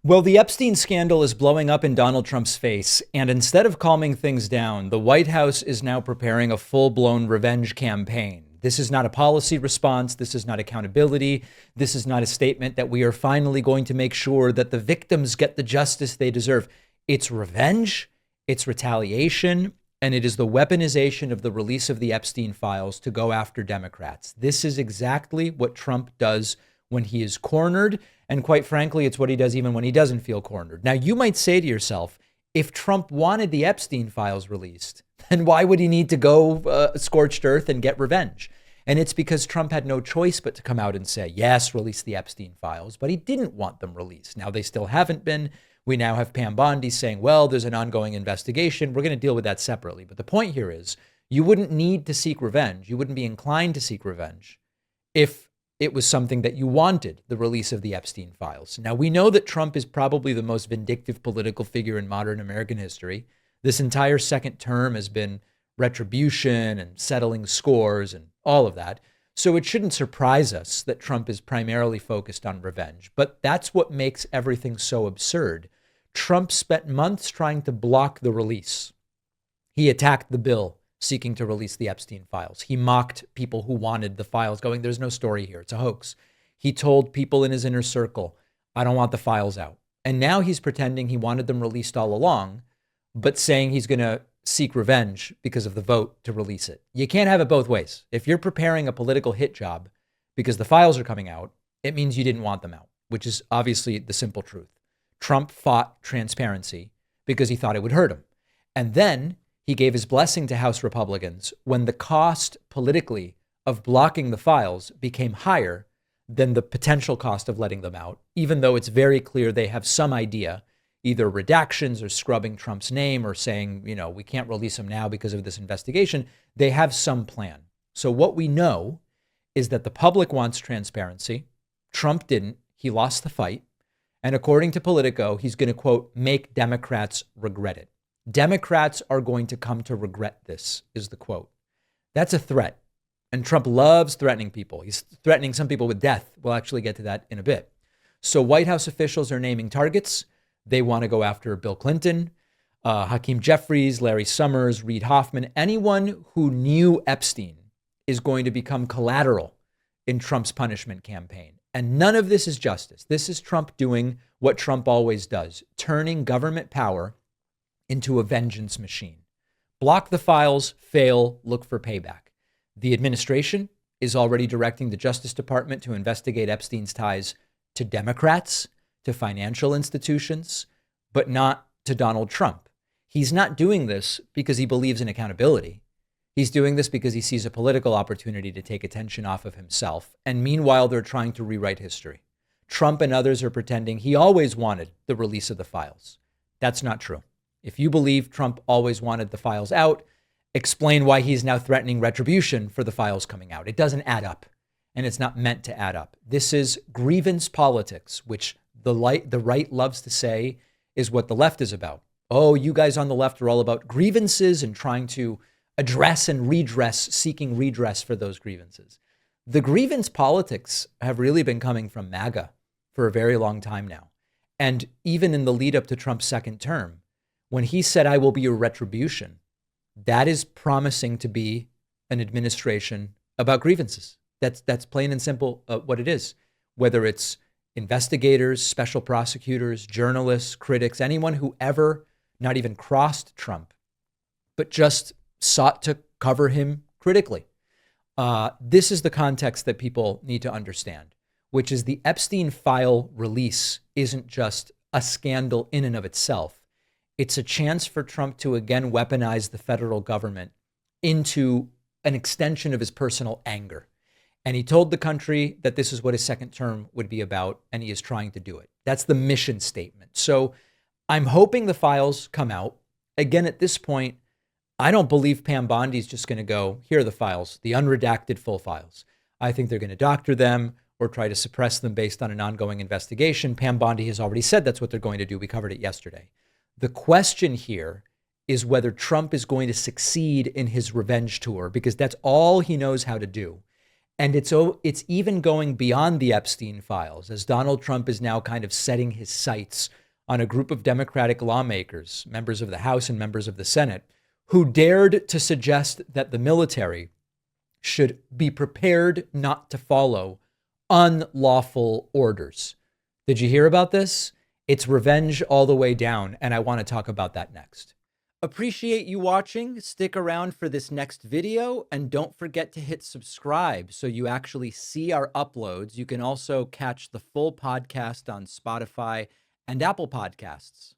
Well, the Epstein scandal is blowing up in Donald Trump's face, and instead of calming things down, the White House is now preparing a full-blown revenge campaign. This is not a policy response. This is not accountability. This is not a statement that we are finally going to make sure that the victims get the justice they deserve. It's revenge, it's retaliation, and it is the weaponization of the release of the Epstein files to go after Democrats. This is exactly what Trump does when he is cornered. And quite frankly, it's what he does even when he doesn't feel cornered. Now, you might say to yourself, if Trump wanted the Epstein files released, then why would he need to go scorched earth and get revenge? And it's because Trump had no choice but to come out and say, yes, release the Epstein files, but he didn't want them released. Now, they still haven't been. We now have Pam Bondi saying, well, there's an ongoing investigation. We're going to deal with that separately. But the point here is you wouldn't need to seek revenge. You wouldn't be inclined to seek revenge if it was something that you wanted, the release of the Epstein files. Now, we know that Trump is probably the most vindictive political figure in modern American history. This entire second term has been retribution and settling scores and all of that. So it shouldn't surprise us that Trump is primarily focused on revenge. But that's what makes everything so absurd. Trump spent months trying to block the release. He attacked the bill seeking to release the Epstein files. He mocked people who wanted the files, going, there's no story here. It's a hoax. He told people in his inner circle, I don't want the files out. And now he's pretending he wanted them released all along, but saying he's going to seek revenge because of the vote to release it. You can't have it both ways. If you're preparing a political hit job because the files are coming out, it means you didn't want them out, which is obviously the simple truth. Trump fought transparency because he thought it would hurt him. And then he gave his blessing to House Republicans when the cost politically of blocking the files became higher than the potential cost of letting them out, even though it's very clear they have some idea, either redactions or scrubbing Trump's name or saying, you know, we can't release him now because of this investigation. They have some plan. So what we know is that the public wants transparency. Trump didn't. He lost the fight. And according to Politico, he's going to, quote, make Democrats regret it. Democrats are going to come to regret this, is the quote. That's a threat. And Trump loves threatening people. He's threatening some people with death. We'll actually get to that in a bit. So White House officials are naming targets. They want to go after Bill Clinton, Hakeem Jeffries, Larry Summers, Reid Hoffman. Anyone who knew Epstein is going to become collateral in Trump's punishment campaign. And none of this is justice. This is Trump doing what Trump always does, turning government power into a vengeance machine. Block the files, fail, look for payback. The administration is already directing the Justice Department to investigate Epstein's ties to Democrats, to financial institutions, but not to Donald Trump. He's not doing this because he believes in accountability. He's doing this because he sees a political opportunity to take attention off of himself. And meanwhile, they're trying to rewrite history. Trump and others are pretending he always wanted the release of the files. That's not true. If you believe Trump always wanted the files out, explain why he's now threatening retribution for the files coming out. It doesn't add up, and it's not meant to add up. This is grievance politics, which the right loves to say is what the left is about. Oh, you guys on the left are all about grievances and trying to address and redress, seeking redress for those grievances. The grievance politics have really been coming from MAGA for a very long time now. And even in the lead up to Trump's second term, when he said, I will be your retribution, that is promising to be an administration about grievances. That's plain and simple what it is. Whether it's investigators, special prosecutors, journalists, critics, anyone who ever not even crossed Trump, but just sought to cover him critically. This is the context that people need to understand, which is the Epstein file release isn't just a scandal in and of itself. It's a chance for Trump to again weaponize the federal government into an extension of his personal anger. And he told the country that this is what his second term would be about, and he is trying to do it. That's the mission statement. So I'm hoping the files come out. Again, at this point, I don't believe Pam Bondi is just going to go, here are the files, the unredacted full files. I think they're going to doctor them or try to suppress them based on an ongoing investigation. Pam Bondi has already said that's what they're going to do. We covered it yesterday. The question here is whether Trump is going to succeed in his revenge tour, because that's all he knows how to do. And it's even going beyond the Epstein files, as Donald Trump is now kind of setting his sights on a group of Democratic lawmakers, members of the House and members of the Senate, who dared to suggest that the military should be prepared not to follow unlawful orders. Did you hear about this? It's revenge all the way down, and I want to talk about that next. Appreciate you watching. Stick around for this next video, and don't forget to hit subscribe so you actually see our uploads. You can also catch the full podcast on Spotify and Apple Podcasts.